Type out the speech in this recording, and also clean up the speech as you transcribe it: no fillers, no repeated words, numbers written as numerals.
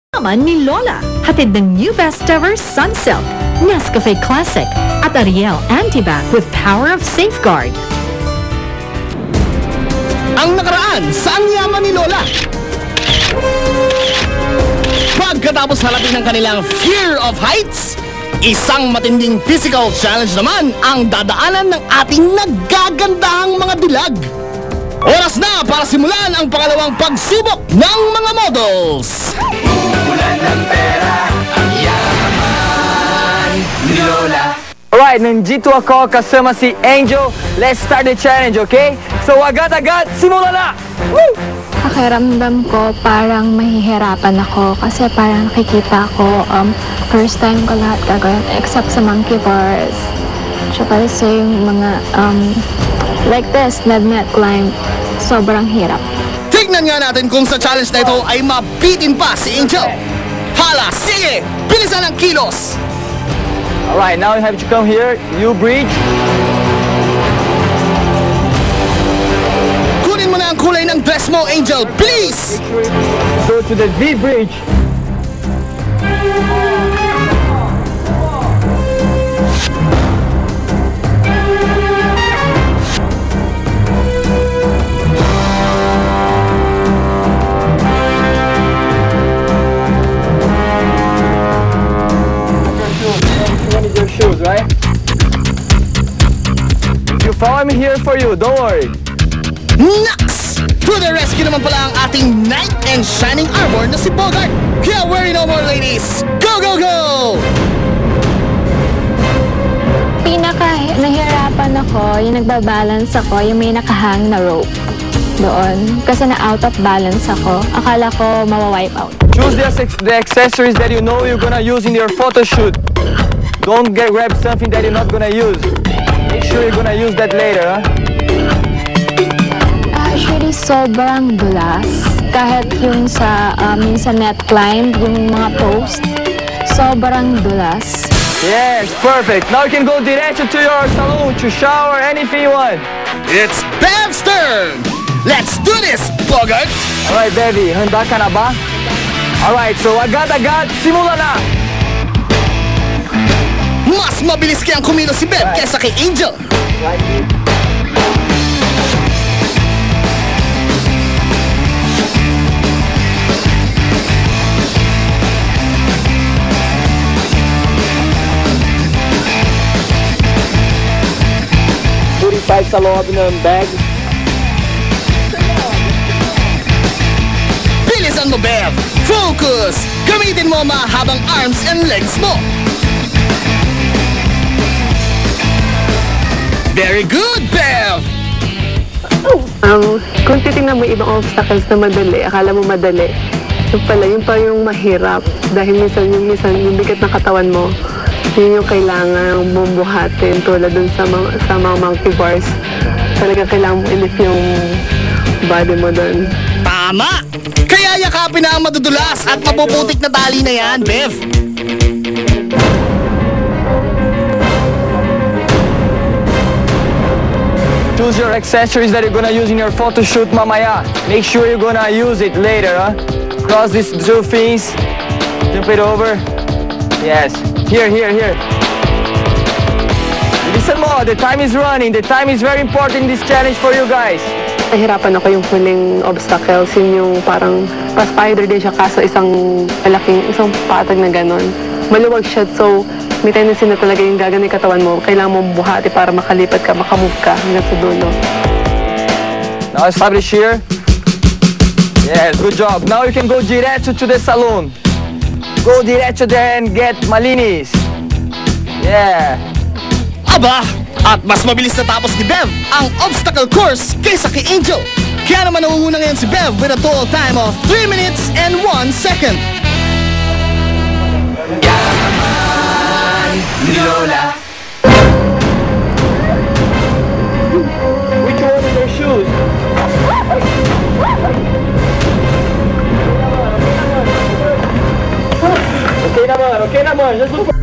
Naman ni Lola, hatid ng New Best Ever Sunsilk, Nescafe Classic, at Ariel Antibac with power of safeguard. Ang nakaraan sa ang yaman ni Lola. Pagkatapos harapin ng kanilang fear of heights, isang matinding physical challenge naman ang dadaanan ng ating nagagandahang mga dilag. Oras na para simulan ang pangalawang pagsubok ng mga models. Ulan ng pera, ang yaman ni Lola. Alright, nandito ako kasama si Angel. Let's start the challenge, okay? So agad-agad, simula na! Woo! Pakiramdam ko parang mahihirapan ako kasi parang nakikita ko first time ko lahat gagawin except sa monkey bars. Tsaka yung mga like this, net climb, sobrang hirap. Tignan nga natin kung sa challenge na ito ay mabitin pa si Angel. Hala, sige! Bilisan ang kilos! Alright, now you have to come here, you bridge. Kunin mo na ang kulay ng dress mo, Angel, please! Go to the V bridge. Shoes, right? You follow me here for you, don't worry. Naks! To the rescue naman pala ang ating knight and shining armor na si Bogart. Kaya worry no more, ladies! Go, go, go! Pinaka nahirapan ako, yung nagbabalance ako, yung may nakahang na rope doon. Kasi na out of balance ako. Akala ko mawawipe out. Choose the accessories that you know you're gonna use in your photo shoot. Don't grab something that you're not gonna use. Make sure you're gonna use that later, huh? Actually, sobrang dulas. Kahit yung sa net climb, yung mga post, sobrang dulas. Yes, perfect. Now you can go direct to your salon to shower, anything you want. It's Bev's turn! Let's do this, Bogart! Alright, baby. Handa ka na ba? Alright, so agad-agad, simula na! Mas mabilis kayang kumilos si Bev kesa kay Angel. Sa loob ng bag. Bilisan mo, Bev! Focus! Gamitin mo ang mahabang arms and legs mo. Very good, Bev! Kung titingnan mo ibang obstacles na madali, akala mo madali. Yung pala, yun pa yung mahirap. Dahil minsan yung bigat ng katawan mo, yun yung kailangan mong buhatin tulad dun sa mga monkey bars. Talagang kailangan mo ilip yung body mo dun. Tama! Kaya yakapin na ang madudulas at mapuputik na tali na yan, Bev! Choose your accessories that you're gonna use in your photo shoot, mamaya. Make sure you're gonna use it later, huh? Cross these two things. Jump it over. Yes. Here. Listen mo, the time is running. The time is very important in this challenge for you guys. Nahirapan ako yung huling obstacles, yun yung parang spider din siya kaso isang patag na ganon. Maluwag siya, so may tendency na talaga yung gagawin yung katawan mo. Kailangan mo buhati para makalipat ka, makamove ka hanggang sa dulo. Now establish here. Yes, good job. Now you can go diretso to the salon. Go diretso there and get malinis. Yeah. Aba! At mas mabilis na tapos ni Bev ang obstacle course kaysa kay Angel. Kaya naman nauuna ngayon si Bev with a total time of 3 minutes and 1 second. Yaman ni Lola. Which one is your shoes? Okay naman. Just look.